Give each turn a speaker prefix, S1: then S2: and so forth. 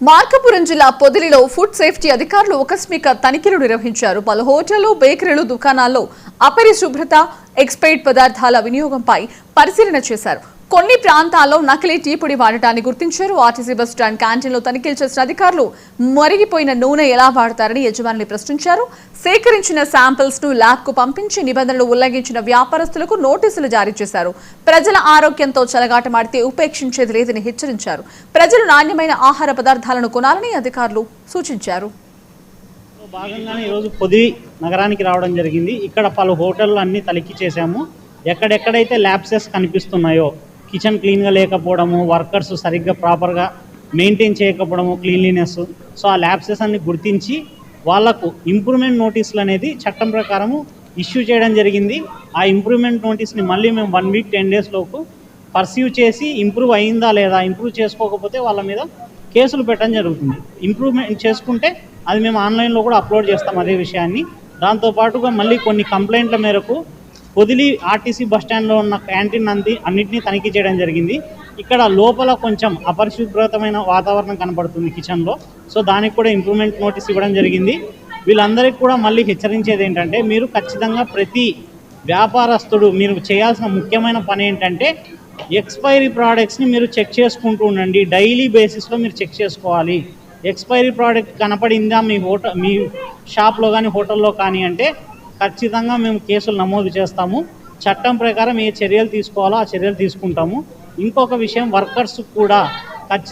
S1: మార్కాపురం జిల్లా పొదిలిలో food safety అధికారులు ఆకస్మిక తనిఖీలు నిర్వహించారు. పలు హోటళ్లు, బేకరీలు, దుకాణాల్లో అపరిశుభ్రత, ఎక్స్పైర్డ్ పదార్థాల వినియోగంపై పరిశీలన చేశారు. కొన్ని ప్రాంతాల్లో నకిలీ టీ పొడి వాడటాన్ని గుర్తించారు. ఆర్టీసీ బస్ స్టాండ్ క్యాంటీన్లో తనిఖీలు చేసిన అధికారులు మరిగిపోయిన నూనె ఎలా వాడతారని యజమానులు ప్రశ్నించారు. సేకరించిన శాంపిల్స్ ను ల్యాబ్ కు పంపించి నిబంధనలు ఉల్లంఘించిన వ్యాపారస్తులకు నోటీసులు జారీ చేశారు. ప్రజల ఆరోగ్యంతో చెలగాటమాడితే ఉపేక్షించేది లేదని హెచ్చరించారు. ప్రజలు నాణ్యమైన ఆహార పదార్థాలను కొనాలని అధికారులు సూచించారు.
S2: భాగంగానే ఈరోజు పొదిలి నగరానికి రావడం జరిగింది. ఇక్కడ పలు హోటళ్లు అన్ని తనిఖీ చేశాము. ఎక్కడెక్కడైతే ల్యాబ్సెస్ కనిపిస్తున్నాయో, కిచెన్ క్లీన్గా లేకపోవడము, వర్కర్స్ సరిగ్గా ప్రాపర్గా మెయింటైన్ చేయకపోవడము, క్లీన్లీనెస్, సో ఆ ల్యాబ్సెస్ అన్ని గుర్తించి వాళ్లకు ఇంప్రూవ్మెంట్ నోటీసులు అనేది చట్టం ప్రకారము ఇష్యూ చేయడం జరిగింది. ఆ ఇంప్రూవ్మెంట్ నోటీస్ని మళ్ళీ మేము 1 వీక్ 10 days లోపు పర్సీవ్ చేసి ఇంప్రూవ్ అయిందా లేదా, ఇంప్రూవ్ చేసుకోకపోతే వాళ్ళ మీద కేసులు పెట్టడం జరుగుతుంది. ఇంప్రూవ్మెంట్ చేసుకుంటే అది మేము ఆన్లైన్లో కూడా అప్లోడ్ చేస్తాం అదే విషయాన్ని. దాంతోపాటుగా మళ్ళీ కొన్ని కంప్లైంట్ల మేరకు పొదిలి ఆర్టీసీ బస్టాండ్లో ఉన్న క్యాంటీన్ అన్నింటినీ తనిఖీ చేయడం జరిగింది. ఇక్కడ లోపల కొంచెం అపరిశుభ్రతమైన వాతావరణం కనబడుతుంది కిచెన్లో. సో దానికి కూడా ఇంప్రూవ్మెంట్ నోటీస్ ఇవ్వడం జరిగింది. వీళ్ళందరికీ కూడా మళ్ళీ హెచ్చరించేది ఏంటంటే, మీరు ఖచ్చితంగా ప్రతి వ్యాపారస్తుడు మీరు చేయాల్సిన ముఖ్యమైన పని ఏంటంటే, ఎక్స్పైరీ ప్రోడక్ట్స్ని మీరు చెక్ చేసుకుంటూ ఉండండి. డైలీ బేసిస్లో మీరు చెక్ చేసుకోవాలి. ఎక్స్పైరీ ప్రోడక్ట్ కనపడిందా మీ షాప్లో కానీ హోటల్లో కానీ అంటే ఖచ్చితంగా మేము కేసులు నమోదు చేస్తాము. చట్టం ప్రకారం ఏ చర్యలు తీసుకోవాలో ఆ చర్యలు తీసుకుంటాము. ఇంకొక విషయం, వర్కర్స్ కూడా